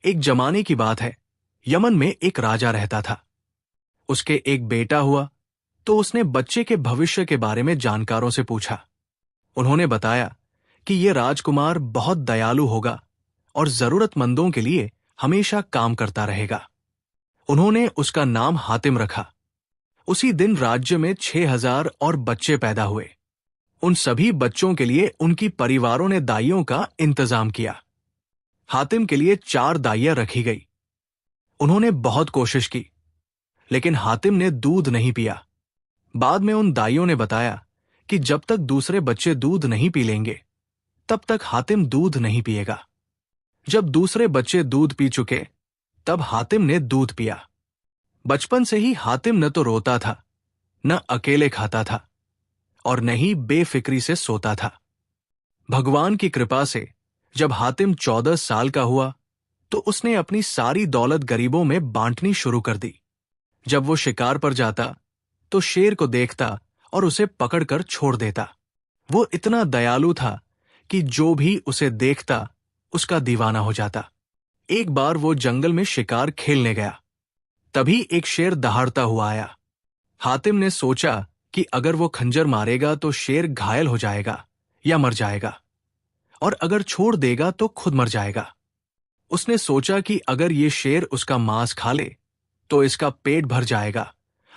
एक जमाने की बात है, यमन में एक राजा रहता था। उसके एक बेटा हुआ, तो उसने बच्चे के भविष्य के बारे में जानकारों से पूछा। उन्होंने बताया कि यह राजकुमार बहुत दयालु होगा और जरूरतमंदों के लिए हमेशा काम करता रहेगा। उन्होंने उसका नाम हातिम रखा। उसी दिन राज्य में 6,000 और बच्चे पैदा हुए। उन सभी बच्चों के लिए उनकी परिवारों ने दाइयों का इंतजाम किया। हातिम के लिए 4 दाइयां रखी गई। उन्होंने बहुत कोशिश की, लेकिन हातिम ने दूध नहीं पिया। बाद में उन दाइयों ने बताया कि जब तक दूसरे बच्चे दूध नहीं पी लेंगे, तब तक हातिम दूध नहीं पिएगा। जब दूसरे बच्चे दूध पी चुके, तब हातिम ने दूध पिया। बचपन से ही हातिम न तो रोता था, न अकेले खाता था, और न ही बेफिक्री से सोता था। भगवान की कृपा से जब हातिम 14 साल का हुआ, तो उसने अपनी सारी दौलत गरीबों में बांटनी शुरू कर दी। जब वो शिकार पर जाता, तो शेर को देखता और उसे पकड़कर छोड़ देता। वो इतना दयालु था कि जो भी उसे देखता, उसका दीवाना हो जाता। एक बार वो जंगल में शिकार खेलने गया। तभी एक शेर दहाड़ता हुआ आया। हातिम ने सोचा कि अगर वो खंजर मारेगा तो शेर घायल हो जाएगा या मर जाएगा, और अगर छोड़ देगा तो खुद मर जाएगा। उसने सोचा कि अगर ये शेर उसका मांस खा ले, तो इसका पेट भर जाएगा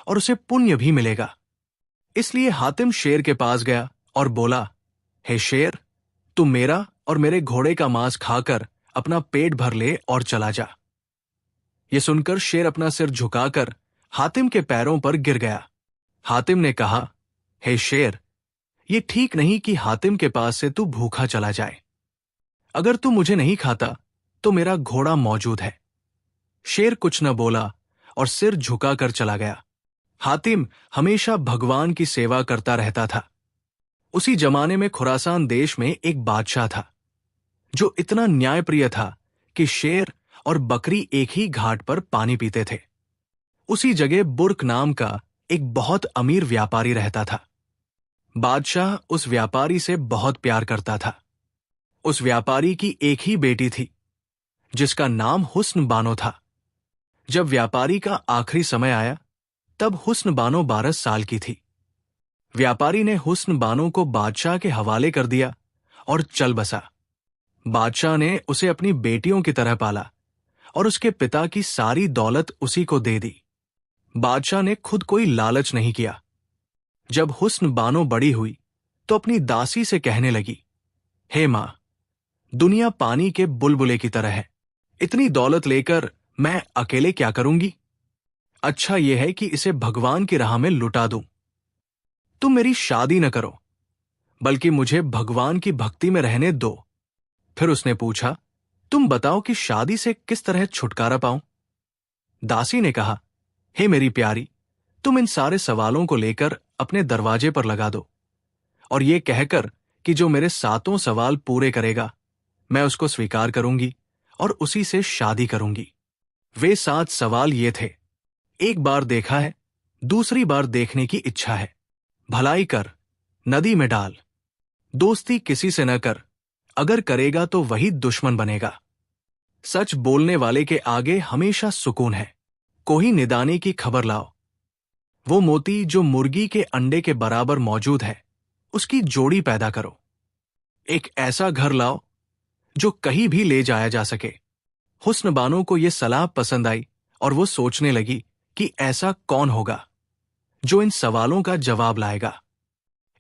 और उसे पुण्य भी मिलेगा। इसलिए हातिम शेर के पास गया और बोला, हे शेर, तू मेरा और मेरे घोड़े का मांस खाकर अपना पेट भर ले और चला जा। यह सुनकर शेर अपना सिर झुकाकर हातिम के पैरों पर गिर गया। हातिम ने कहा, हे शेर, यह ठीक नहीं कि हातिम के पास से तू भूखा चला जाए। अगर तू मुझे नहीं खाता, तो मेरा घोड़ा मौजूद है। शेर कुछ न बोला और सिर झुकाकर चला गया। हातिम हमेशा भगवान की सेवा करता रहता था। उसी जमाने में खुरासान देश में एक बादशाह था, जो इतना न्यायप्रिय था कि शेर और बकरी एक ही घाट पर पानी पीते थे। उसी जगह बुर्क नाम का एक बहुत अमीर व्यापारी रहता था। बादशाह उस व्यापारी से बहुत प्यार करता था। उस व्यापारी की एक ही बेटी थी, जिसका नाम हुस्न बानो था। जब व्यापारी का आखिरी समय आया, तब हुस्न बानो 12 साल की थी। व्यापारी ने हुस्न बानो को बादशाह के हवाले कर दिया और चल बसा। बादशाह ने उसे अपनी बेटियों की तरह पाला और उसके पिता की सारी दौलत उसी को दे दी। बादशाह ने खुद कोई लालच नहीं किया। जब हुस्न बानो बड़ी हुई, तो अपनी दासी से कहने लगी, हे मां, दुनिया पानी के बुलबुले की तरह है। इतनी दौलत लेकर मैं अकेले क्या करूंगी? अच्छा यह है कि इसे भगवान की राह में लुटा दूं। तुम मेरी शादी न करो, बल्कि मुझे भगवान की भक्ति में रहने दो। फिर उसने पूछा, तुम बताओ कि शादी से किस तरह छुटकारा पाऊं? दासी ने कहा, हे मेरी प्यारी, तुम इन सारे सवालों को लेकर अपने दरवाजे पर लगा दो, और ये कहकर कि जो मेरे 7 सवाल पूरे करेगा, मैं उसको स्वीकार करूंगी और उसी से शादी करूंगी। वे 7 सवाल ये थे। एक बार देखा है, दूसरी बार देखने की इच्छा है। भलाई कर, नदी में डाल। दोस्ती किसी से न कर, अगर करेगा तो वही दुश्मन बनेगा। सच बोलने वाले के आगे हमेशा सुकून है। कोई निदाने की खबर लाओ। वो मोती जो मुर्गी के अंडे के बराबर मौजूद है, उसकी जोड़ी पैदा करो। एक ऐसा घर लाओ जो कहीं भी ले जाया जा सके। हुस्न बानो को यह सलाह पसंद आई और वो सोचने लगी कि ऐसा कौन होगा जो इन सवालों का जवाब लाएगा।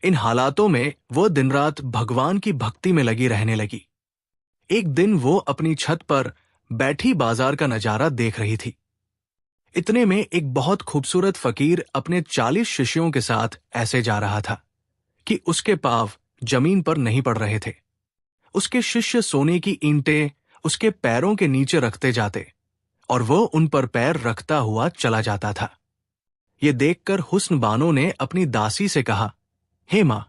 इन हालातों में वो दिन रात भगवान की भक्ति में लगी रहने लगी। एक दिन वो अपनी छत पर बैठी बाजार का नजारा देख रही थी। इतने में एक बहुत खूबसूरत फकीर अपने 40 शिष्यों के साथ ऐसे जा रहा था कि उसके पांव जमीन पर नहीं पड़ रहे थे। उसके शिष्य सोने की ईंटें उसके पैरों के नीचे रखते जाते और वो उन पर पैर रखता हुआ चला जाता था। ये देखकर हुस्न बानो ने अपनी दासी से कहा, हे मां,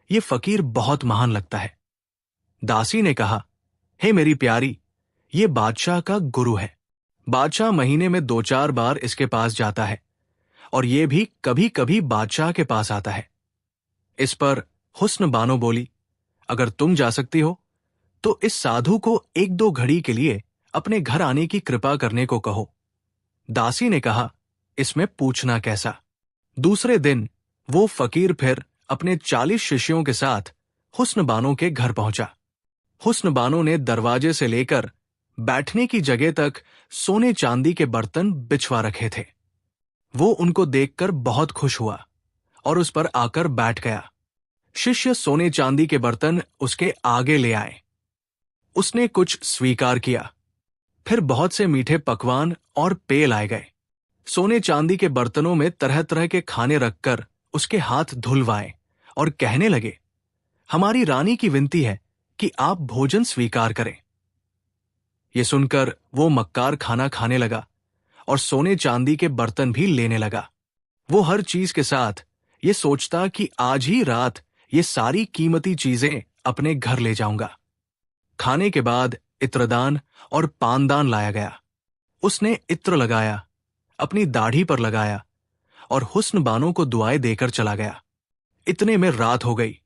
ये फकीर बहुत महान लगता है। दासी ने कहा, हे मेरी प्यारी, ये बादशाह का गुरु है। बादशाह महीने में 2-4 बार इसके पास जाता है और ये भी कभी कभी बादशाह के पास आता है। इस पर हुस्न बानो बोली, अगर तुम जा सकती हो तो इस साधु को 1-2 घड़ी के लिए अपने घर आने की कृपा करने को कहो। दासी ने कहा, इसमें पूछना कैसा। दूसरे दिन वो फकीर फिर अपने 40 शिष्यों के साथ हुस्न बानो के घर पहुंचा। हुस्न बानो ने दरवाजे से लेकर बैठने की जगह तक सोने चांदी के बर्तन बिछवा रखे थे। वो उनको देखकर बहुत खुश हुआ और उस पर आकर बैठ गया। शिष्य सोने चांदी के बर्तन उसके आगे ले आए। उसने कुछ स्वीकार किया। फिर बहुत से मीठे पकवान और पेय लाए गए। सोने चांदी के बर्तनों में तरह तरह के खाने रखकर उसके हाथ धुलवाए और कहने लगे, हमारी रानी की विनती है कि आप भोजन स्वीकार करें। ये सुनकर वो मक्कार खाना खाने लगा और सोने चांदी के बर्तन भी लेने लगा। वो हर चीज के साथ ये सोचता कि आज ही रात ये सारी कीमती चीजें अपने घर ले जाऊंगा। खाने के बाद इत्रदान और पानदान लाया गया। उसने इत्र लगाया, अपनी दाढ़ी पर लगाया और हुस्न बानो को दुआएं देकर चला गया। इतने में रात हो गई।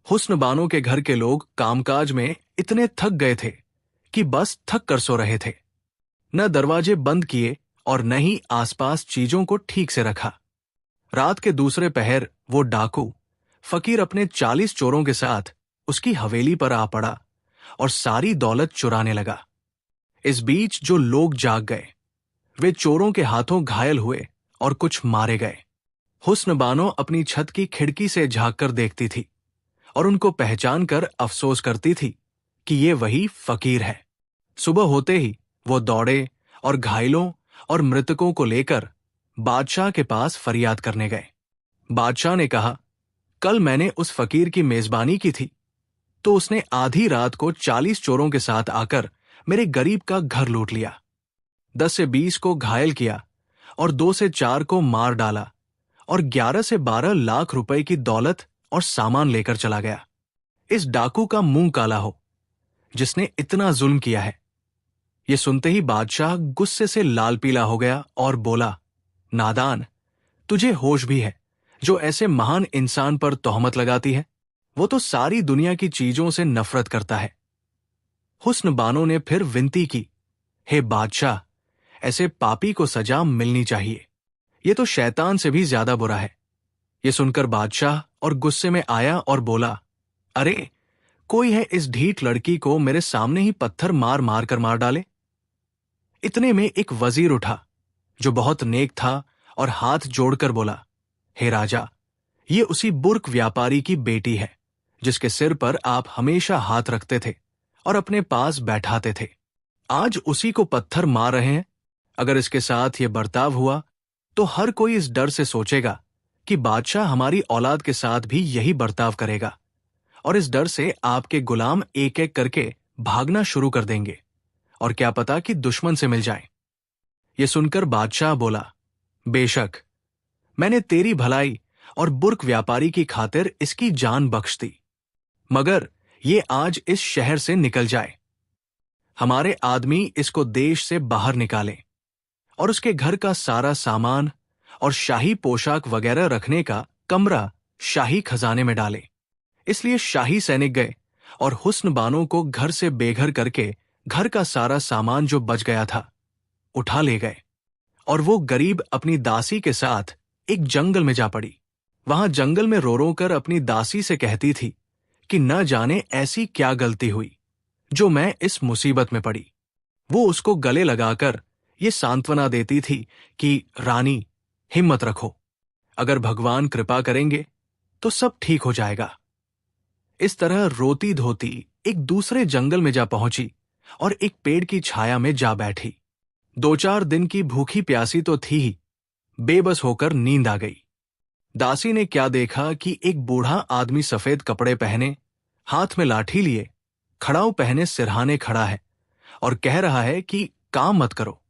हुस्न बानो के घर के लोग कामकाज में इतने थक गए थे कि बस थक कर सो रहे थे। न दरवाजे बंद किए और न ही आसपास चीजों को ठीक से रखा। रात के दूसरे पहर वो डाकू फकीर अपने 40 चोरों के साथ उसकी हवेली पर आ पड़ा और सारी दौलत चुराने लगा। इस बीच जो लोग जाग गए वे चोरों के हाथों घायल हुए और कुछ मारे गए। हुस्न बानो अपनी छत की खिड़की से झांक कर देखती थी और उनको पहचान कर अफसोस करती थी कि ये वही फकीर है। सुबह होते ही वो दौड़े और घायलों और मृतकों को लेकर बादशाह के पास फरियाद करने गए। बादशाह ने कहा, कल मैंने उस फकीर की मेजबानी की थी तो उसने आधी रात को 40 चोरों के साथ आकर मेरे गरीब का घर लूट लिया। 10 से 20 को घायल किया और 2 से 4 को मार डाला और 11 से 12 लाख रुपए की दौलत और सामान लेकर चला गया। इस डाकू का मुंह काला हो जिसने इतना जुल्म किया है। ये सुनते ही बादशाह गुस्से से लाल पीला हो गया और बोला, नादान, तुझे होश भी है जो ऐसे महान इंसान पर तोहमत लगाती है? वो तो सारी दुनिया की चीजों से नफरत करता है। हुस्न बानो ने फिर विनती की, हे बादशाह, ऐसे पापी को सजा मिलनी चाहिए। ये तो शैतान से भी ज्यादा बुरा है। ये सुनकर बादशाह और गुस्से में आया और बोला, अरे, कोई है इस ढीठ लड़की को मेरे सामने ही पत्थर मार मार कर मार डाले। इतने में एक वजीर उठा जो बहुत नेक था और हाथ जोड़कर बोला, हे राजा, ये उसी बुर्क व्यापारी की बेटी है जिसके सिर पर आप हमेशा हाथ रखते थे और अपने पास बैठाते थे। आज उसी को पत्थर मार रहे हैं। अगर इसके साथ ये बर्ताव हुआ तो हर कोई इस डर से सोचेगा कि बादशाह हमारी औलाद के साथ भी यही बर्ताव करेगा और इस डर से आपके गुलाम एक एक करके भागना शुरू कर देंगे और क्या पता कि दुश्मन से मिल जाए। ये सुनकर बादशाह बोला, बेशक, मैंने तेरी भलाई और बुर्क व्यापारी की खातिर इसकी जान बख्श दी, मगर ये आज इस शहर से निकल जाए। हमारे आदमी इसको देश से बाहर निकालें और उसके घर का सारा सामान और शाही पोशाक वगैरह रखने का कमरा शाही खजाने में डालें। इसलिए शाही सैनिक गए और हुस्न बानो को घर से बेघर करके घर का सारा सामान जो बच गया था उठा ले गए और वो गरीब अपनी दासी के साथ एक जंगल में जा पड़ी। वहां जंगल में रो रो कर अपनी दासी से कहती थी कि न जाने ऐसी क्या गलती हुई जो मैं इस मुसीबत में पड़ी। वो उसको गले लगाकर ये सांत्वना देती थी कि रानी, हिम्मत रखो, अगर भगवान कृपा करेंगे तो सब ठीक हो जाएगा। इस तरह रोती धोती एक दूसरे जंगल में जा पहुंची और एक पेड़ की छाया में जा बैठी। 2-4 दिन की भूखी प्यासी तो थी ही, बेबस होकर नींद आ गई। दासी ने क्या देखा कि एक बूढ़ा आदमी सफेद कपड़े पहने, हाथ में लाठी लिए, खड़ाऊ पहने सिरहाने खड़ा है और कह रहा है कि काम मत करो,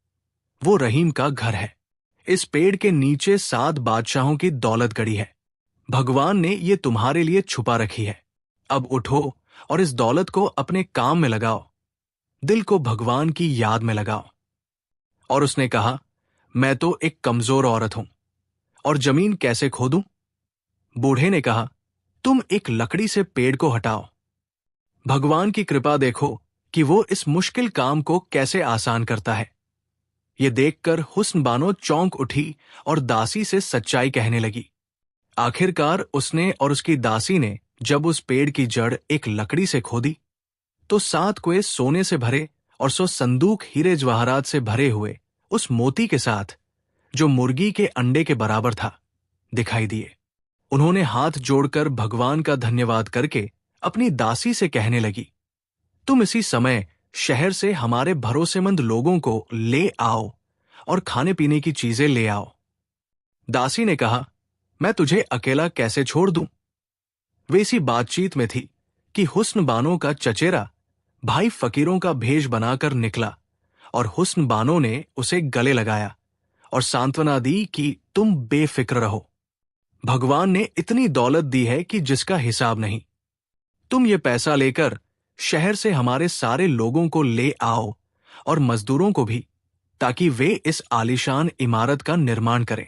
वो रहीम का घर है। इस पेड़ के नीचे 7 बादशाहों की दौलत गड़ी है। भगवान ने ये तुम्हारे लिए छुपा रखी है। अब उठो और इस दौलत को अपने काम में लगाओ, दिल को भगवान की याद में लगाओ। और उसने कहा, मैं तो एक कमजोर औरत हूं और जमीन कैसे खोदूं? बूढ़े ने कहा, तुम एक लकड़ी से पेड़ को हटाओ। भगवान की कृपा देखो कि वो इस मुश्किल काम को कैसे आसान करता है। ये देखकर हुस्न बानो चौंक उठी और दासी से सच्चाई कहने लगी। आखिरकार उसने और उसकी दासी ने जब उस पेड़ की जड़ एक लकड़ी से खोदी तो 7 कुएं सोने से भरे और 100 संदूक हीरे जवाहरात से भरे हुए उस मोती के साथ, जो मुर्गी के अंडे के बराबर था, दिखाई दिए। उन्होंने हाथ जोड़कर भगवान का धन्यवाद करके अपनी दासी से कहने लगी, तुम इसी समय शहर से हमारे भरोसेमंद लोगों को ले आओ और खाने पीने की चीजें ले आओ। दासी ने कहा, मैं तुझे अकेला कैसे छोड़ दूं? वे इसी बातचीत में थी कि हुस्न बानो का चचेरा भाई फकीरों का भेष बनाकर निकला और हुस्न बानो ने उसे गले लगाया और सांत्वना दी कि तुम बेफिक्र रहो। भगवान ने इतनी दौलत दी है कि जिसका हिसाब नहीं। तुम ये पैसा लेकर शहर से हमारे सारे लोगों को ले आओ और मजदूरों को भी, ताकि वे इस आलीशान इमारत का निर्माण करें।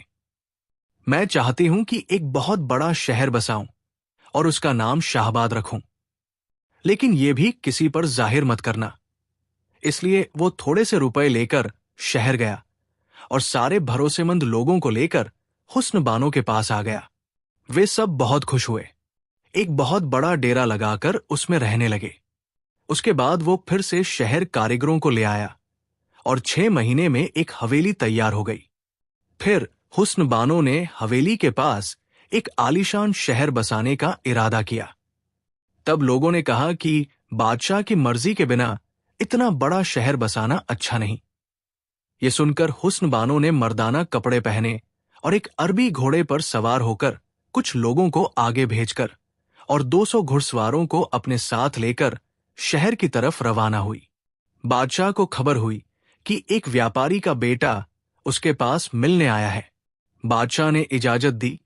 मैं चाहती हूं कि एक बहुत बड़ा शहर बसाऊं और उसका नाम शाहबाद रखूं, लेकिन यह भी किसी पर जाहिर मत करना। इसलिए वो थोड़े से रुपए लेकर शहर गया और सारे भरोसेमंद लोगों को लेकर हुस्न बानो के पास आ गया। वे सब बहुत खुश हुए, एक बहुत बड़ा डेरा लगाकर उसमें रहने लगे। उसके बाद वो फिर से शहर कारीगरों को ले आया और 6 महीने में एक हवेली तैयार हो गई। फिर हुस्न बानो ने हवेली के पास एक आलीशान शहर बसाने का इरादा किया। तब लोगों ने कहा कि बादशाह की मर्जी के बिना इतना बड़ा शहर बसाना अच्छा नहीं। ये सुनकर हुस्न बानो ने मर्दाना कपड़े पहने और एक अरबी घोड़े पर सवार होकर कुछ लोगों को आगे भेजकर और 200 घुड़सवारों को अपने साथ लेकर शहर की तरफ रवाना हुई। बादशाह को खबर हुई कि एक व्यापारी का बेटा उसके पास मिलने आया है। बादशाह ने इजाजत दी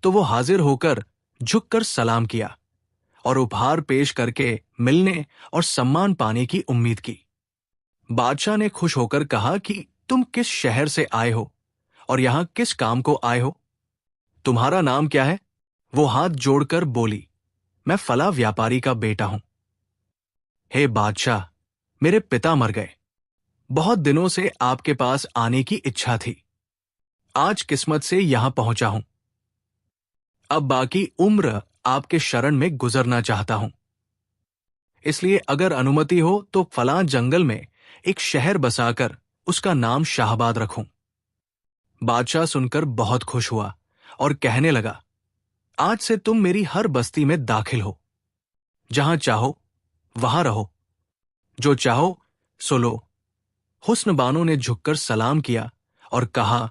तो वो हाजिर होकर झुककर सलाम किया और उपहार पेश करके मिलने और सम्मान पाने की उम्मीद की। बादशाह ने खुश होकर कहा कि तुम किस शहर से आए हो और यहां किस काम को आए हो? तुम्हारा नाम क्या है? वो हाथ जोड़कर बोली, मैं फला व्यापारी का बेटा हूं। हे बादशाह, मेरे पिता मर गए। बहुत दिनों से आपके पास आने की इच्छा थी। आज किस्मत से यहां पहुंचा हूं। अब बाकी उम्र आपके शरण में गुजरना चाहता हूं। इसलिए अगर अनुमति हो तो फलां जंगल में एक शहर बसाकर उसका नाम शाहबाद रखूं। बादशाह सुनकर बहुत खुश हुआ और कहने लगा, आज से तुम मेरी हर बस्ती में दाखिल हो। जहां चाहो वहां रहो, जो चाहो सो लो। हुस्न बानो ने झुककर सलाम किया और कहा,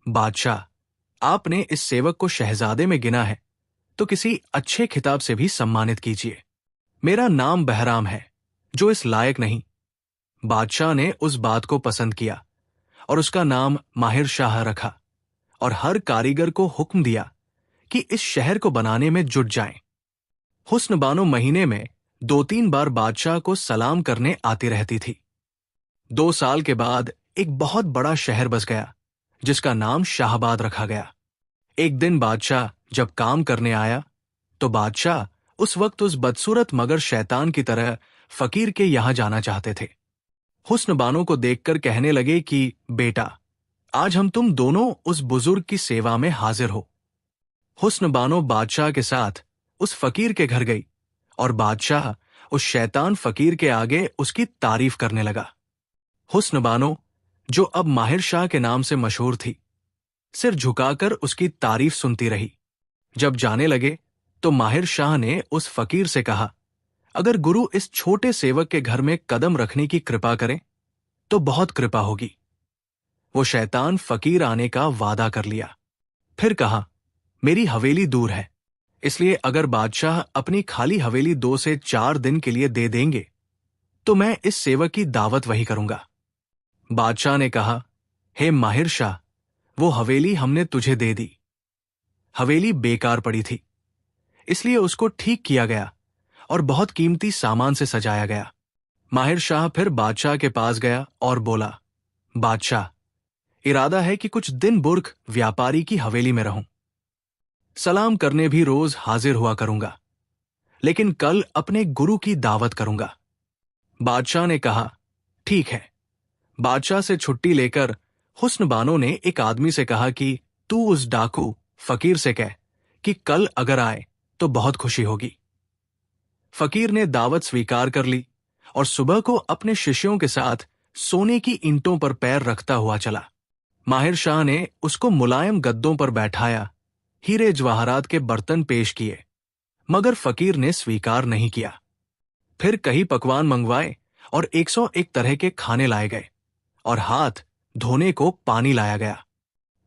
बादशाह, आपने इस सेवक को शहजादे में गिना है तो किसी अच्छे खिताब से भी सम्मानित कीजिए। मेरा नाम बहराम है, जो इस लायक नहीं। बादशाह ने उस बात को पसंद किया और उसका नाम माहिर शाह रखा और हर कारीगर को हुक्म दिया कि इस शहर को बनाने में जुट जाएं। हुस्न बानो महीने में 2-3 बार बादशाह को सलाम करने आती रहती थी। 2 साल के बाद एक बहुत बड़ा शहर बस गया, जिसका नाम शाहबाद रखा गया। एक दिन बादशाह जब काम करने आया तो बादशाह उस वक्त उस बदसूरत मगर शैतान की तरह फकीर के यहां जाना चाहते थे। हुस्न बानो को देखकर कहने लगे कि बेटा, आज हम तुम दोनों उस बुजुर्ग की सेवा में हाजिर हो। हुस्न बानो बादशाह के साथ उस फकीर के घर गई और बादशाह उस शैतान फकीर के आगे उसकी तारीफ करने लगा। हुस्न बानो, जो अब माहिर शाह के नाम से मशहूर थी, सिर झुकाकर उसकी तारीफ सुनती रही। जब जाने लगे तो माहिर शाह ने उस फकीर से कहा, अगर गुरु इस छोटे सेवक के घर में कदम रखने की कृपा करें तो बहुत कृपा होगी। वो शैतान फकीर आने का वादा कर लिया। फिर कहा, मेरी हवेली दूर है, इसलिए अगर बादशाह अपनी खाली हवेली 2 से 4 दिन के लिए दे देंगे तो मैं इस सेवक की दावत वही करूंगा। बादशाह ने कहा, हे माहिर शाह, वो हवेली हमने तुझे दे दी। हवेली बेकार पड़ी थी, इसलिए उसको ठीक किया गया और बहुत कीमती सामान से सजाया गया। माहिर शाह फिर बादशाह के पास गया और बोला, बादशाह, इरादा है कि कुछ दिन बुर्ख व्यापारी की हवेली में रहूं। सलाम करने भी रोज हाजिर हुआ करूंगा, लेकिन कल अपने गुरु की दावत करूंगा। बादशाह ने कहा, ठीक है। बादशाह से छुट्टी लेकर हुस्न बानो ने एक आदमी से कहा कि तू उस डाकू फकीर से कह कि कल अगर आए तो बहुत खुशी होगी। फकीर ने दावत स्वीकार कर ली और सुबह को अपने शिष्यों के साथ सोने की ईंटों पर पैर रखता हुआ चला। माहिर शाह ने उसको मुलायम गद्दों पर बैठाया, हीरे जवाहरात के बर्तन पेश किए, मगर फकीर ने स्वीकार नहीं किया। फिर कई पकवान मंगवाए और 101 तरह के खाने लाए गए और हाथ धोने को पानी लाया गया।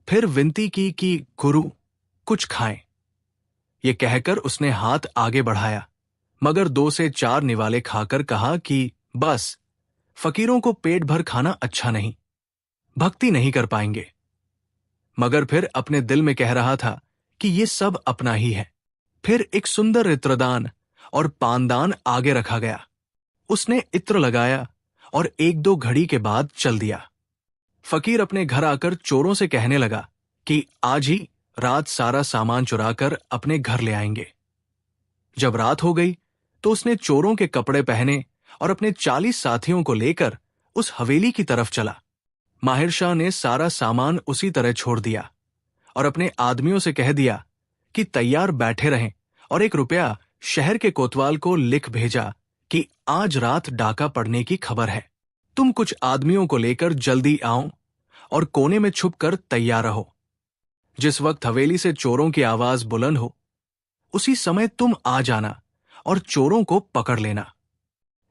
फिर विनती की कि गुरु कुछ खाएं। ये कहकर उसने हाथ आगे बढ़ाया, मगर 2 से 4 निवाले खाकर कहा कि बस, फकीरों को पेट भर खाना अच्छा नहीं, भक्ति नहीं कर पाएंगे। मगर फिर अपने दिल में कह रहा था कि ये सब अपना ही है। फिर एक सुंदर इत्रदान और पानदान आगे रखा गया। उसने इत्र लगाया और 1-2 घड़ी के बाद चल दिया। फकीर अपने घर आकर चोरों से कहने लगा कि आज ही रात सारा सामान चुराकर अपने घर ले आएंगे। जब रात हो गई तो उसने चोरों के कपड़े पहने और अपने 40 साथियों को लेकर उस हवेली की तरफ चला। माहिर शाह ने सारा सामान उसी तरह छोड़ दिया और अपने आदमियों से कह दिया कि तैयार बैठे रहें और 1 रुपया शहर के कोतवाल को लिख भेजा कि आज रात डाका पड़ने की खबर है। तुम कुछ आदमियों को लेकर जल्दी आओ और कोने में छुपकर तैयार रहो। जिस वक्त हवेली से चोरों की आवाज बुलंद हो, उसी समय तुम आ जाना और चोरों को पकड़ लेना।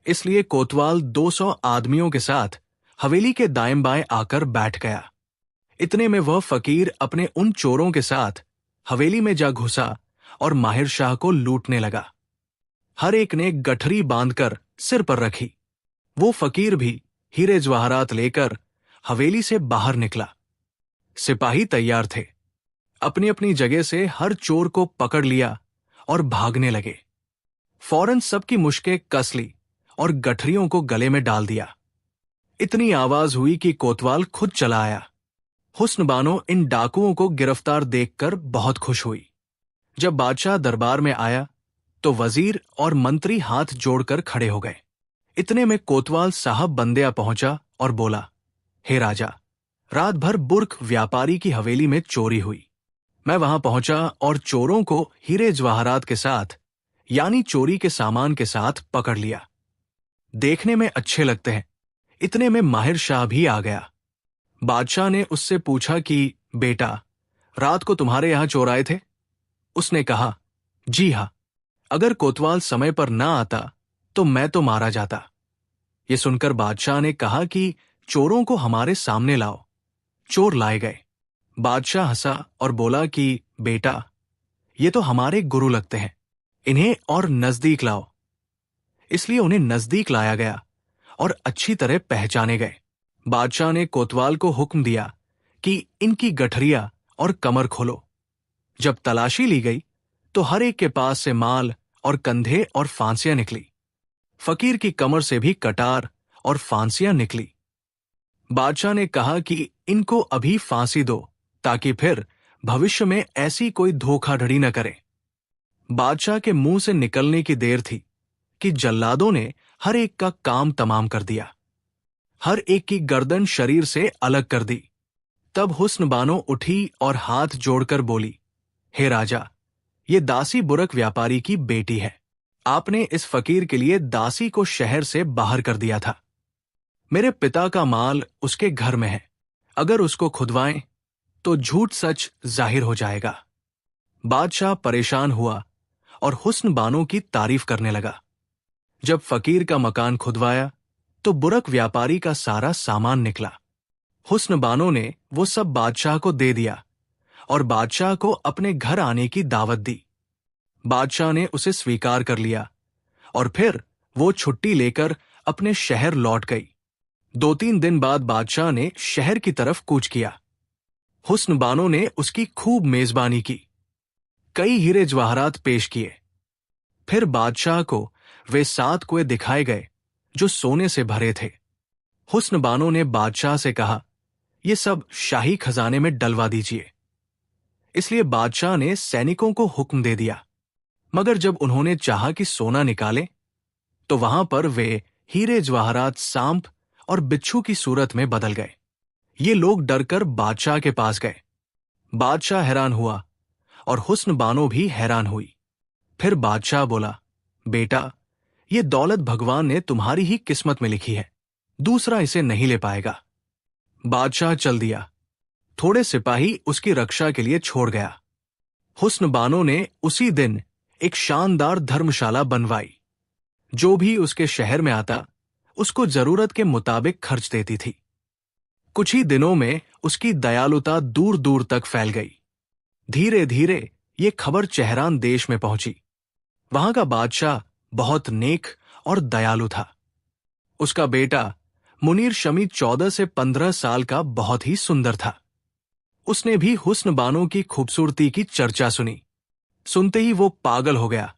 इसलिए कोतवाल 200 आदमियों के साथ हवेली के दाएं बाएं आकर बैठ गया। इतने में वह फकीर अपने उन चोरों के साथ हवेली में जा घुसा और माहिर शाह को लूटने लगा। हर एक ने गठरी बांधकर सिर पर रखी। वो फकीर भी हीरे जवाहरात लेकर हवेली से बाहर निकला। सिपाही तैयार थे। अपनी अपनी जगह से हर चोर को पकड़ लिया और भागने लगे। फौरन सबकी मुश्कें कस ली और गठरियों को गले में डाल दिया। इतनी आवाज हुई कि कोतवाल खुद चला आया। हुस्न बानो इन डाकुओं को गिरफ्तार देखकर बहुत खुश हुई। जब बादशाह दरबार में आया तो वजीर और मंत्री हाथ जोड़कर खड़े हो गए। इतने में कोतवाल साहब बंदिया पहुंचा और बोला, हे राजा, रात भर बुर्क व्यापारी की हवेली में चोरी हुई। मैं वहां पहुंचा और चोरों को हीरे जवाहरात के साथ, यानी चोरी के सामान के साथ पकड़ लिया। देखने में अच्छे लगते हैं। इतने में माहिर शाह भी आ गया। बादशाह ने उससे पूछा कि बेटा, रात को तुम्हारे यहां चोर आए थे? उसने कहा, जी हां। अगर कोतवाल समय पर ना आता तो मैं तो मारा जाता। ये सुनकर बादशाह ने कहा कि चोरों को हमारे सामने लाओ। चोर लाए गए। बादशाह हंसा और बोला कि बेटा, ये तो हमारे गुरु लगते हैं, इन्हें और नजदीक लाओ। इसलिए उन्हें नजदीक लाया गया और अच्छी तरह पहचाने गए। बादशाह ने कोतवाल को हुक्म दिया कि इनकी गठरिया और कमर खोलो। जब तलाशी ली गई तो हर एक के पास से माल और कंधे और फांसियां निकली। फकीर की कमर से भी कटार और फांसियां निकली। बादशाह ने कहा कि इनको अभी फांसी दो, ताकि फिर भविष्य में ऐसी कोई धोखाधड़ी न करे। बादशाह के मुंह से निकलने की देर थी कि जल्लादों ने हर एक का काम तमाम कर दिया। हर एक की गर्दन शरीर से अलग कर दी। तब हुस्न बानो उठी और हाथ जोड़कर बोली, हे राजा, ये दासी बुरक व्यापारी की बेटी है। आपने इस फकीर के लिए दासी को शहर से बाहर कर दिया था। मेरे पिता का माल उसके घर में है। अगर उसको खुदवाएं तो झूठ सच जाहिर हो जाएगा। बादशाह परेशान हुआ और हुस्न बानो की तारीफ करने लगा। जब फकीर का मकान खुदवाया तो बुरक व्यापारी का सारा सामान निकला। हुस्न बानो ने वो सब बादशाह को दे दिया और बादशाह को अपने घर आने की दावत दी। बादशाह ने उसे स्वीकार कर लिया और फिर वो छुट्टी लेकर अपने शहर लौट गई। 2-3 दिन बाद बादशाह ने शहर की तरफ कूच किया। हुस्न बानो ने उसकी खूब मेजबानी की। कई हीरे जवाहरात पेश किए। फिर बादशाह को वे 7 कुएं दिखाए गए जो सोने से भरे थे। हुस्न बानो ने बादशाह से कहा, ये सब शाही खजाने में डलवा दीजिए। इसलिए बादशाह ने सैनिकों को हुक्म दे दिया। मगर जब उन्होंने चाहा कि सोना निकालें, तो वहां पर वे हीरे जवाहरात सांप और बिच्छू की सूरत में बदल गए। ये लोग डरकर बादशाह के पास गए। बादशाह हैरान हुआ और हुस्न बानो भी हैरान हुई। फिर बादशाह बोला, बेटा, ये दौलत भगवान ने तुम्हारी ही किस्मत में लिखी है, दूसरा इसे नहीं ले पाएगा। बादशाह चल दिया। थोड़े सिपाही उसकी रक्षा के लिए छोड़ गया। हुस्न बानो ने उसी दिन एक शानदार धर्मशाला बनवाई। जो भी उसके शहर में आता उसको जरूरत के मुताबिक खर्च देती थी। कुछ ही दिनों में उसकी दयालुता दूर दूर तक फैल गई। धीरे धीरे ये खबर चेहरान देश में पहुंची। वहां का बादशाह बहुत नेक और दयालु था। उसका बेटा मुनीर शमी 14 से 15 साल का बहुत ही सुंदर था। उसने भी हुस्न बानो की खूबसूरती की चर्चा सुनी। सुनते ही वो पागल हो गया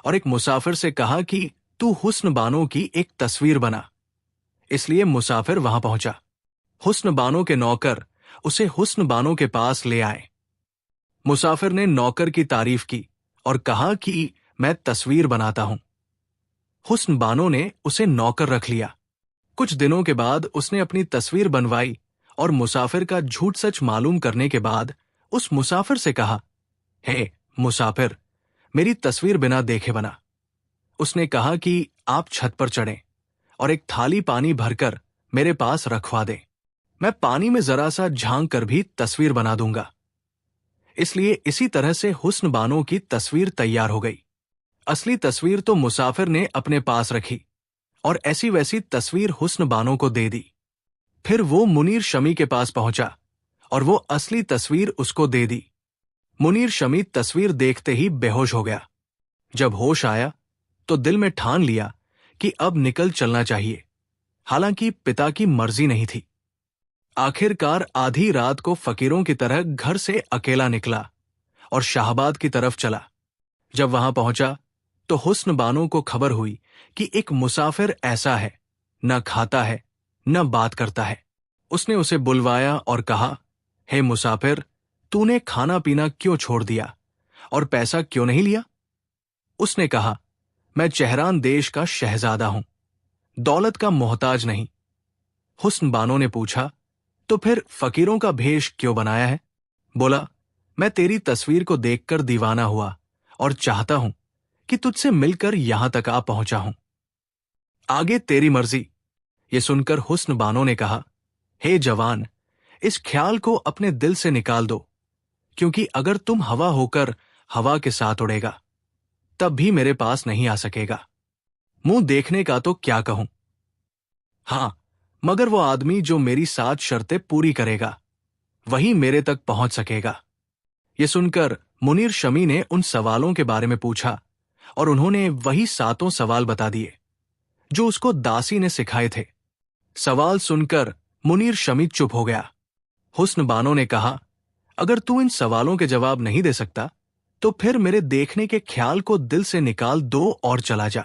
और एक मुसाफिर से कहा कि तू हुस्न बानो की एक तस्वीर बना। इसलिए मुसाफिर वहां पहुंचा। हुस्न बानो के नौकर उसे हुस्न बानो के पास ले आए। मुसाफिर ने नौकर की तारीफ की और कहा कि मैं तस्वीर बनाता हूं। हुस्न बानो ने उसे नौकर रख लिया। कुछ दिनों के बाद उसने अपनी तस्वीर बनवाई और मुसाफिर का झूठ सच मालूम करने के बाद उस मुसाफिर से कहा, हे मुसाफिर, मेरी तस्वीर बिना देखे बना। उसने कहा कि आप छत पर चढ़ें और एक थाली पानी भरकर मेरे पास रखवा दें। मैं पानी में जरा सा झांक कर भी तस्वीर बना दूंगा। इसलिए इसी तरह से हुस्न बानो की तस्वीर तैयार हो गई। असली तस्वीर तो मुसाफिर ने अपने पास रखी और ऐसी वैसी तस्वीर हुस्न बानो को दे दी। फिर वो मुनीर शमी के पास पहुंचा और वो असली तस्वीर उसको दे दी। मुनीर शमी तस्वीर देखते ही बेहोश हो गया। जब होश आया तो दिल में ठान लिया कि अब निकल चलना चाहिए। हालांकि पिता की मर्जी नहीं थी। आखिरकार आधी रात को फकीरों की तरह घर से अकेला निकला और शाहबाद की तरफ चला। जब वहां पहुंचा तो हुस्न बानो को खबर हुई कि एक मुसाफिर ऐसा है, न खाता है न बात करता है। उसने उसे बुलवाया और कहा, हे मुसाफिर, तूने खाना पीना क्यों छोड़ दिया और पैसा क्यों नहीं लिया? उसने कहा, मैं चेहरान देश का शहजादा हूं, दौलत का मोहताज नहीं। हुस्न बानो ने पूछा, तो फिर फकीरों का भेष क्यों बनाया है? बोला, मैं तेरी तस्वीर को देखकर दीवाना हुआ और चाहता हूं कि तुझसे मिलकर यहां तक आ पहुंचा हूं। आगे तेरी मर्जी। ये सुनकर हुस्न बानो ने कहा, हे जवान, इस ख्याल को अपने दिल से निकाल दो, क्योंकि अगर तुम हवा होकर हवा के साथ उड़ेगा तब भी मेरे पास नहीं आ सकेगा। मुंह देखने का तो क्या कहूं। हां, मगर वो आदमी जो मेरी 7 शर्तें पूरी करेगा वही मेरे तक पहुंच सकेगा। ये सुनकर मुनीर शमी ने उन सवालों के बारे में पूछा और उन्होंने वही 7 सवाल बता दिए जो उसको दासी ने सिखाए थे। सवाल सुनकर मुनीर शमी चुप हो गया। हुस्न बानो ने कहा, अगर तू इन सवालों के जवाब नहीं दे सकता तो फिर मेरे देखने के ख्याल को दिल से निकाल दो और चला जा।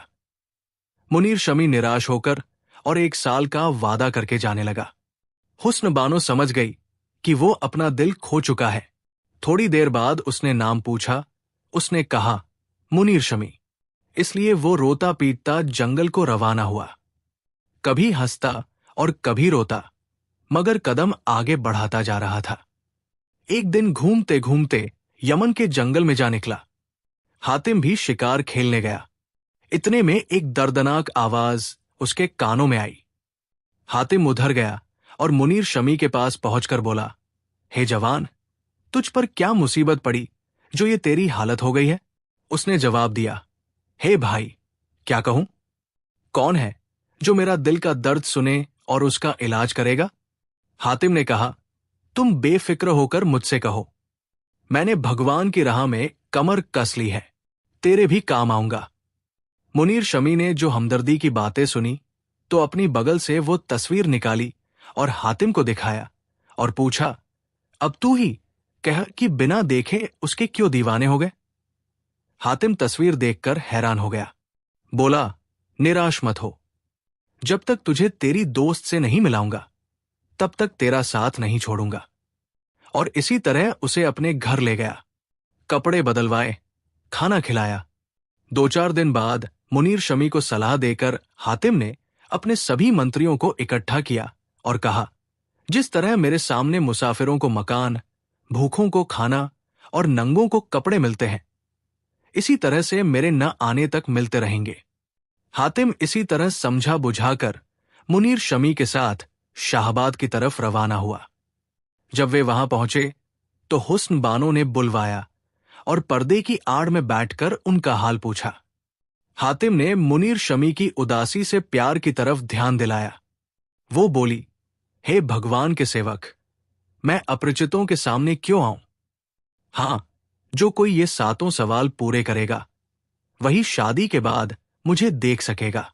मुनीर शमी निराश होकर और 1 साल का वादा करके जाने लगा। हुस्न बानो समझ गई कि वो अपना दिल खो चुका है। थोड़ी देर बाद उसने नाम पूछा। उसने कहा, मुनीर शमी। इसलिए वो रोता पीटता जंगल को रवाना हुआ। कभी हंसता और कभी रोता, मगर कदम आगे बढ़ाता जा रहा था। एक दिन घूमते घूमते यमन के जंगल में जा निकला। हातिम भी शिकार खेलने गया। इतने में एक दर्दनाक आवाज उसके कानों में आई। हातिम उधर गया और मुनीर शमी के पास पहुंचकर बोला, हे जवान, तुझ पर क्या मुसीबत पड़ी जो ये तेरी हालत हो गई है? उसने जवाब दिया, हे भाई, क्या कहूं? कौन है जो मेरा दिल का दर्द सुने और उसका इलाज करेगा? हातिम ने कहा, तुम बेफिक्र होकर मुझसे कहो। मैंने भगवान की राह में कमर कस ली है, तेरे भी काम आऊंगा। मुनीर शमी ने जो हमदर्दी की बातें सुनी तो अपनी बगल से वो तस्वीर निकाली और हातिम को दिखाया और पूछा, अब तू ही कह कि बिना देखे उसके क्यों दीवाने हो गए? हातिम तस्वीर देखकर हैरान हो गया। बोला, निराश मत हो। जब तक तुझे तेरी दोस्त से नहीं मिलाऊंगा तब तक तेरा साथ नहीं छोड़ूंगा। और इसी तरह उसे अपने घर ले गया। कपड़े बदलवाए, खाना खिलाया। 2-4 दिन बाद मुनीर शमी को सलाह देकर हातिम ने अपने सभी मंत्रियों को इकट्ठा किया और कहा, जिस तरह मेरे सामने मुसाफिरों को मकान, भूखों को खाना और नंगों को कपड़े मिलते हैं, इसी तरह से मेरे न आने तक मिलते रहेंगे। हातिम इसी तरह समझा बुझाकर मुनीर शमी के साथ शाहबाद की तरफ रवाना हुआ। जब वे वहां पहुंचे तो हुस्न बानो ने बुलवाया और पर्दे की आड़ में बैठकर उनका हाल पूछा। हातिम ने मुनीर शमी की उदासी से प्यार की तरफ ध्यान दिलाया। वो बोली, हे भगवान के सेवक, मैं अपरिचितों के सामने क्यों आऊं? हां, जो कोई ये 7 सवाल पूरे करेगा वही शादी के बाद मुझे देख सकेगा।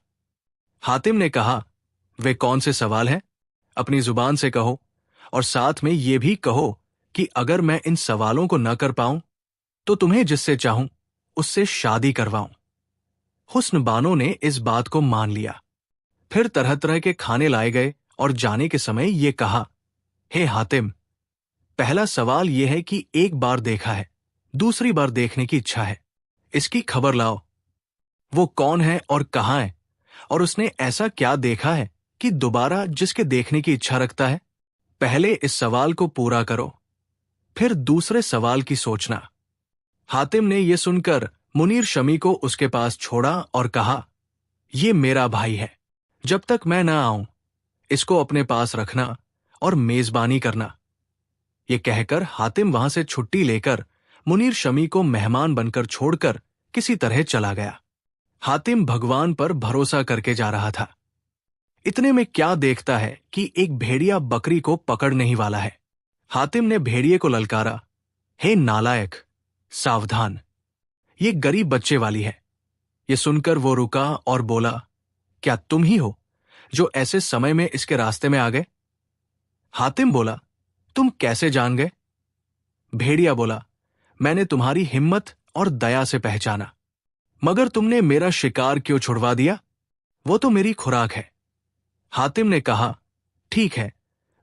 हातिम ने कहा, वे कौन से सवाल हैं? अपनी जुबान से कहो, और साथ में ये भी कहो कि अगर मैं इन सवालों को न कर पाऊं तो तुम्हें जिससे चाहूं उससे शादी करवाऊं। हुस्न बानो ने इस बात को मान लिया। फिर तरह तरह के खाने लाए गए और जाने के समय ये कहा, हे हातिम, पहला सवाल यह है कि एक बार देखा है, दूसरी बार देखने की इच्छा है, इसकी खबर लाओ। वो कौन है और कहां है, और उसने ऐसा क्या देखा है कि दोबारा जिसके देखने की इच्छा रखता है? पहले इस सवाल को पूरा करो, फिर दूसरे सवाल की सोचना। हातिम ने यह सुनकर मुनीर शमी को उसके पास छोड़ा और कहा, यह मेरा भाई है, जब तक मैं ना आऊं इसको अपने पास रखना और मेजबानी करना। ये कहकर हातिम वहां से छुट्टी लेकर मुनीर शमी को मेहमान बनकर छोड़कर किसी तरह चला गया। हातिम भगवान पर भरोसा करके जा रहा था। इतने में क्या देखता है कि एक भेड़िया बकरी को पकड़ने ही वाला है। हातिम ने भेड़िए को ललकारा, हे नालायक, सावधान, ये गरीब बच्चे वाली है। ये सुनकर वो रुका और बोला, क्या तुम ही हो जो ऐसे समय में इसके रास्ते में आ गए? हातिम बोला, तुम कैसे जान गए? भेड़िया बोला, मैंने तुम्हारी हिम्मत और दया से पहचाना, मगर तुमने मेरा शिकार क्यों छुड़वा दिया? वो तो मेरी खुराक है। हातिम ने कहा, ठीक है,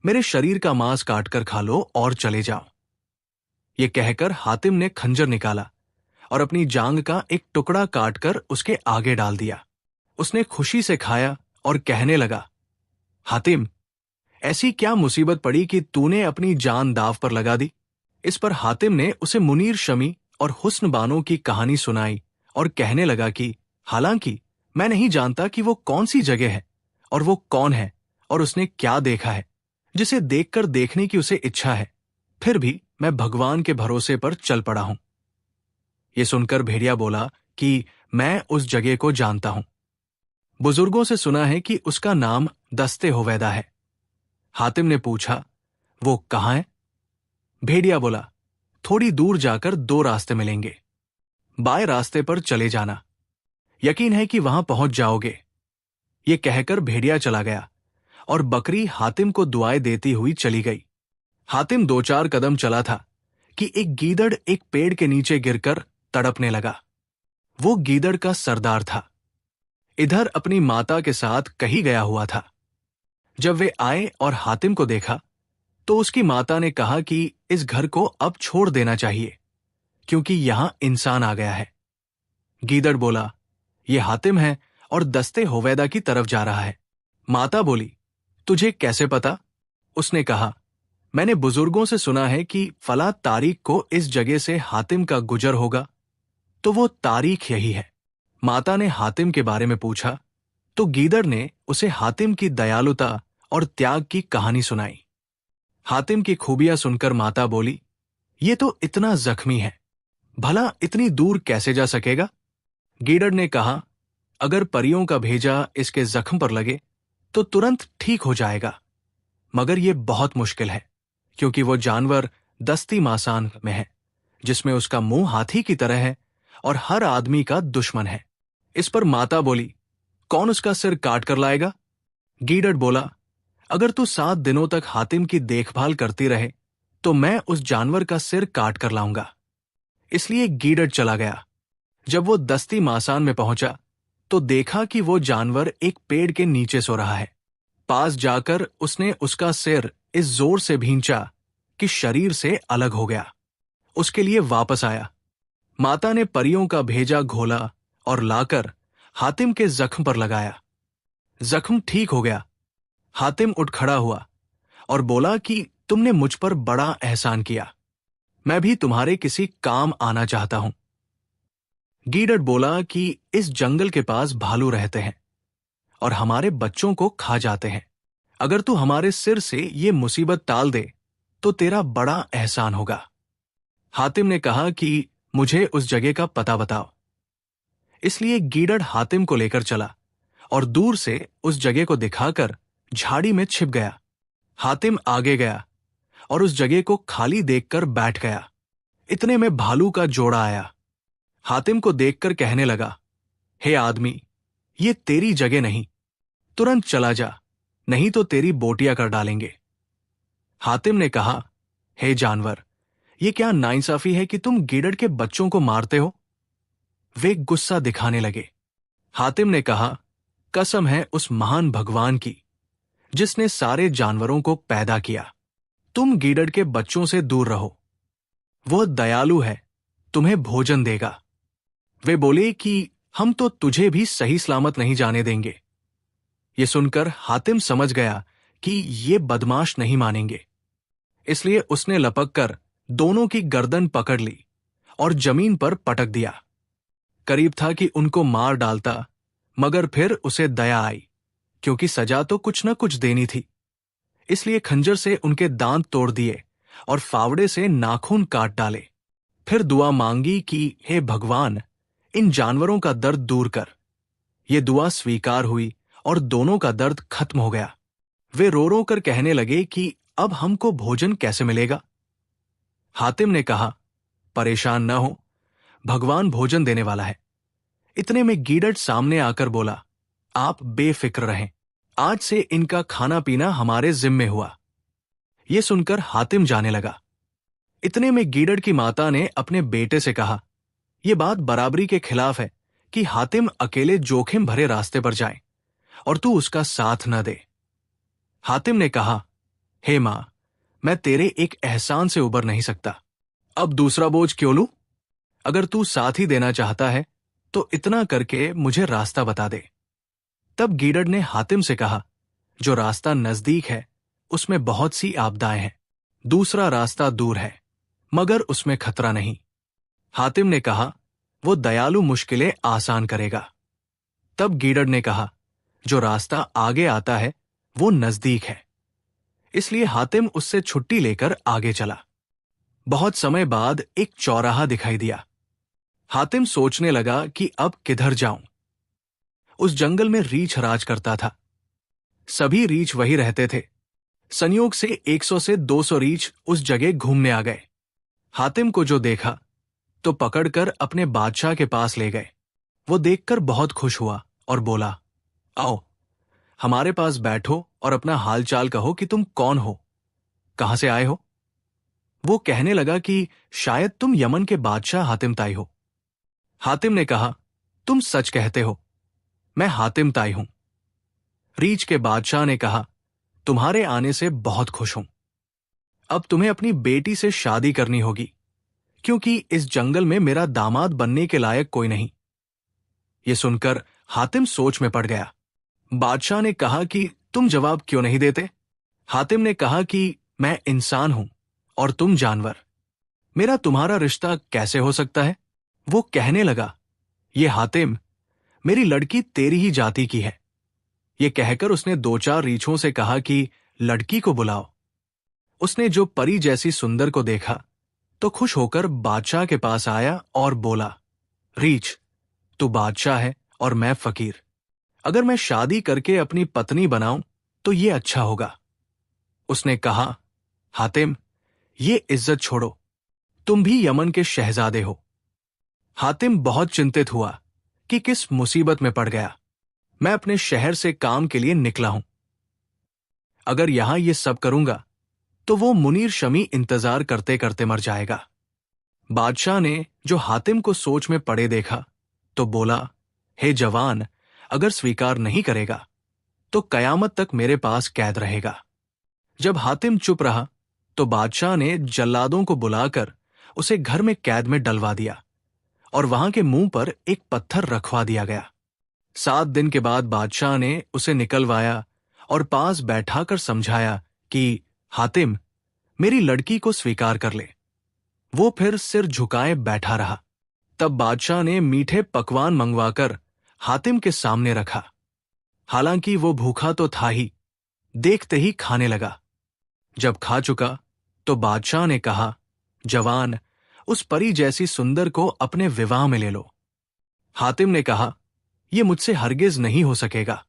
मेरे शरीर का मांस काटकर खा लो और चले जाओ। ये कहकर हातिम ने खंजर निकाला और अपनी जांग का एक टुकड़ा काटकर उसके आगे डाल दिया। उसने खुशी से खाया और कहने लगा, हातिम, ऐसी क्या मुसीबत पड़ी कि तूने अपनी जान दांव पर लगा दी? इस पर हातिम ने उसे मुनीर शमी और हुस्न बानो की कहानी सुनाई और कहने लगा कि हालांकि मैं नहीं जानता कि वो कौन सी जगह है और वो कौन है और उसने क्या देखा है जिसे देखकर देखने की उसे इच्छा है, फिर भी मैं भगवान के भरोसे पर चल पड़ा हूं। ये सुनकर भेड़िया बोला कि मैं उस जगह को जानता हूं। बुजुर्गों से सुना है कि उसका नाम दस्ते होवैदा है। हातिम ने पूछा, वो कहां है? भेड़िया बोला, थोड़ी दूर जाकर 2 रास्ते मिलेंगे, बाएं रास्ते पर चले जाना, यकीन है कि वहां पहुंच जाओगे। ये कहकर भेड़िया चला गया और बकरी हातिम को दुआएं देती हुई चली गई। हातिम 2-4 कदम चला था कि एक गीदड़ एक पेड़ के नीचे गिरकर तड़पने लगा। वो गीदड़ का सरदार था, इधर अपनी माता के साथ कहीं गया हुआ था। जब वे आए और हातिम को देखा तो उसकी माता ने कहा कि इस घर को अब छोड़ देना चाहिए क्योंकि यहां इंसान आ गया है। गीदड़ बोला, ये हातिम है और दस्ते होवैदा की तरफ जा रहा है। माता बोली, तुझे कैसे पता? उसने कहा, मैंने बुजुर्गों से सुना है कि फला तारीख को इस जगह से हातिम का गुजर होगा, तो वो तारीख यही है। माता ने हातिम के बारे में पूछा तो गीदड़ ने उसे हातिम की दयालुता और त्याग की कहानी सुनाई। हातिम की खूबियां सुनकर माता बोली, ये तो इतना जख्मी है, भला इतनी दूर कैसे जा सकेगा? गीदड़ ने कहा, अगर परियों का भेजा इसके जख्म पर लगे तो तुरंत ठीक हो जाएगा, मगर यह बहुत मुश्किल है क्योंकि वो जानवर दस्ती मासान में है जिसमें उसका मुंह हाथी की तरह है और हर आदमी का दुश्मन है। इस पर माता बोली, कौन उसका सिर काट कर लाएगा? गीदड़ बोला, अगर तू 7 दिनों तक हातिम की देखभाल करती रहे तो मैं उस जानवर का सिर काट कर लाऊंगा। इसलिए गीदड़ चला गया। जब वो दस्ती मासान में पहुंचा तो देखा कि वो जानवर एक पेड़ के नीचे सो रहा है। पास जाकर उसने उसका सिर इस जोर से भींचा कि शरीर से अलग हो गया। उसके लिए वापस आया। माता ने परियों का भेजा घोला और लाकर हातिम के जख्म पर लगाया। जख्म ठीक हो गया। हातिम उठ खड़ा हुआ और बोला कि तुमने मुझ पर बड़ा एहसान किया, मैं भी तुम्हारे किसी काम आना चाहता हूं। गीदड़ बोला कि इस जंगल के पास भालू रहते हैं और हमारे बच्चों को खा जाते हैं। अगर तू हमारे सिर से ये मुसीबत टाल दे तो तेरा बड़ा एहसान होगा। हातिम ने कहा कि मुझे उस जगह का पता बताओ। इसलिए गीदड़ हातिम को लेकर चला और दूर से उस जगह को दिखाकर झाड़ी में छिप गया। हातिम आगे गया और उस जगह को खाली देखकर बैठ गया। इतने में भालू का जोड़ा आया। हातिम को देखकर कहने लगा, हे आदमी, ये तेरी जगह नहीं, तुरंत चला जा, नहीं तो तेरी बोटियां कर डालेंगे। हातिम ने कहा, हे जानवर, ये क्या नाइंसाफी है कि तुम गीदड़ के बच्चों को मारते हो? वे गुस्सा दिखाने लगे। हातिम ने कहा, कसम है उस महान भगवान की जिसने सारे जानवरों को पैदा किया, तुम गीदड़ के बच्चों से दूर रहो, वह दयालु है, तुम्हें भोजन देगा। वे बोले कि हम तो तुझे भी सही सलामत नहीं जाने देंगे। ये सुनकर हातिम समझ गया कि ये बदमाश नहीं मानेंगे, इसलिए उसने लपक कर दोनों की गर्दन पकड़ ली और जमीन पर पटक दिया। करीब था कि उनको मार डालता, मगर फिर उसे दया आई, क्योंकि सजा तो कुछ न कुछ देनी थी। इसलिए खंजर से उनके दांत तोड़ दिए और फावड़े से नाखून काट डाले। फिर दुआ मांगी कि हे भगवान, इन जानवरों का दर्द दूर कर। ये दुआ स्वीकार हुई और दोनों का दर्द खत्म हो गया। वे रो रो कर कहने लगे कि अब हमको भोजन कैसे मिलेगा? हातिम ने कहा, परेशान न हो, भगवान भोजन देने वाला है। इतने में गीदड़ सामने आकर बोला, आप बेफिक्र रहें, आज से इनका खाना पीना हमारे जिम्मे हुआ। यह सुनकर हातिम जाने लगा। इतने में गीदड़ की माता ने अपने बेटे से कहा, यह बात बराबरी के खिलाफ है कि हातिम अकेले जोखिम भरे रास्ते पर जाए और तू उसका साथ न दे। हातिम ने कहा, हे मां, मैं तेरे एक एहसान से उबर नहीं सकता, अब दूसरा बोझ क्यों लूं? अगर तू साथ ही देना चाहता है तो इतना करके मुझे रास्ता बता दे। तब गीदड़ ने हातिम से कहा, जो रास्ता नजदीक है उसमें बहुत सी आपदाएं हैं, दूसरा रास्ता दूर है मगर उसमें खतरा नहीं। हातिम ने कहा, वो दयालु मुश्किलें आसान करेगा। तब गीदड़ ने कहा, जो रास्ता आगे आता है वो नजदीक है। इसलिए हातिम उससे छुट्टी लेकर आगे चला। बहुत समय बाद एक चौराहा दिखाई दिया। हातिम सोचने लगा कि अब किधर जाऊं। उस जंगल में रीछ राज करता था। सभी रीछ वही रहते थे। संयोग से 100 से 200 रीछ उस जगह घूमने आ गए। हातिम को जो देखा तो पकड़कर अपने बादशाह के पास ले गए। वो देखकर बहुत खुश हुआ और बोला, आओ हमारे पास बैठो और अपना हालचाल कहो कि तुम कौन हो, कहां से आए हो। वो कहने लगा कि शायद तुम यमन के बादशाह हातिम ताई हो। हातिम ने कहा, तुम सच कहते हो, मैं हातिम ताई हूं। रीछ के बादशाह ने कहा, तुम्हारे आने से बहुत खुश हूं। अब तुम्हें अपनी बेटी से शादी करनी होगी, क्योंकि इस जंगल में मेरा दामाद बनने के लायक कोई नहीं। यह सुनकर हातिम सोच में पड़ गया। बादशाह ने कहा कि तुम जवाब क्यों नहीं देते? हातिम ने कहा कि मैं इंसान हूं और तुम जानवर, मेरा तुम्हारा रिश्ता कैसे हो सकता है? वो कहने लगा, ये हातिम, मेरी लड़की तेरी ही जाति की है। ये कहकर उसने 2-4 रीछों से कहा कि लड़की को बुलाओ। उसने जो परी जैसी सुंदर को देखा तो खुश होकर बादशाह के पास आया और बोला, रीछ, तू बादशाह है और मैं फकीर। अगर मैं शादी करके अपनी पत्नी बनाऊं तो ये अच्छा होगा। उसने कहा, हातिम, ये इज्जत छोड़ो, तुम भी यमन के शहजादे हो। हातिम बहुत चिंतित हुआ कि किस मुसीबत में पड़ गया। मैं अपने शहर से काम के लिए निकला हूं। अगर यहां ये सब करूंगा तो वो मुनीर शमी इंतजार करते करते मर जाएगा। बादशाह ने जो हातिम को सोच में पड़े देखा तो बोला, हे जवान, अगर स्वीकार नहीं करेगा तो कयामत तक मेरे पास कैद रहेगा। जब हातिम चुप रहा तो बादशाह ने जल्लादों को बुलाकर उसे घर में कैद में डलवा दिया और वहां के मुंह पर एक पत्थर रखवा दिया गया। 7 दिन के बाद बादशाह ने उसे निकलवाया और पास बैठाकर समझाया कि हातिम, मेरी लड़की को स्वीकार कर ले। वो फिर सिर झुकाए बैठा रहा। तब बादशाह ने मीठे पकवान मंगवाकर हातिम के सामने रखा। हालांकि वो भूखा तो था ही, देखते ही खाने लगा। जब खा चुका तो बादशाह ने कहा, जवान, उस परी जैसी सुंदर को अपने विवाह में ले लो। हातिम ने कहा, यह मुझसे हरगिज नहीं हो सकेगा।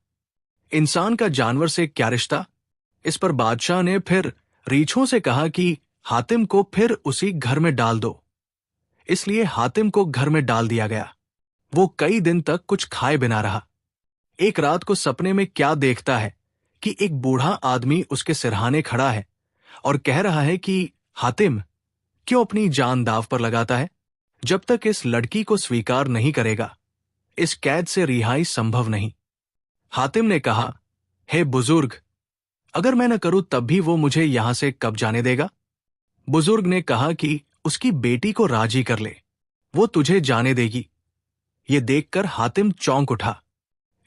इंसान का जानवर से क्या रिश्ता? इस पर बादशाह ने फिर रीछों से कहा कि हातिम को फिर उसी घर में डाल दो। इसलिए हातिम को घर में डाल दिया गया। वो कई दिन तक कुछ खाए बिना रहा। एक रात को सपने में क्या देखता है कि एक बूढ़ा आदमी उसके सिरहाने खड़ा है और कह रहा है कि हातिम, क्यों अपनी जान दांव पर लगाता है? जब तक इस लड़की को स्वीकार नहीं करेगा, इस कैद से रिहाई संभव नहीं। हातिम ने कहा, हे बुजुर्ग, अगर मैं न करूं तब भी वो मुझे यहां से कब जाने देगा? बुजुर्ग ने कहा कि उसकी बेटी को राजी कर ले, वो तुझे जाने देगी। ये देखकर हातिम चौंक उठा।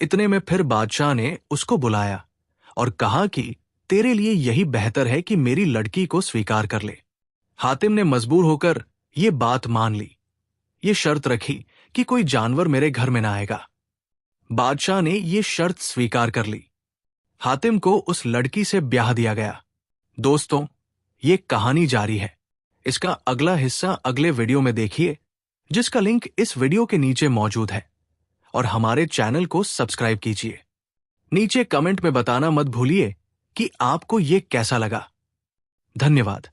इतने में फिर बादशाह ने उसको बुलाया और कहा कि तेरे लिए यही बेहतर है कि मेरी लड़की को स्वीकार कर ले। हातिम ने मजबूर होकर ये बात मान ली। ये शर्त रखी कि कोई जानवर मेरे घर में ना आएगा। बादशाह ने ये शर्त स्वीकार कर ली। हातिम को उस लड़की से ब्याह दिया गया। दोस्तों, ये कहानी जारी है। इसका अगला हिस्सा अगले वीडियो में देखिए, जिसका लिंक इस वीडियो के नीचे मौजूद है। और हमारे चैनल को सब्सक्राइब कीजिए। नीचे कमेंट में बताना मत भूलिए कि आपको ये कैसा लगा। धन्यवाद।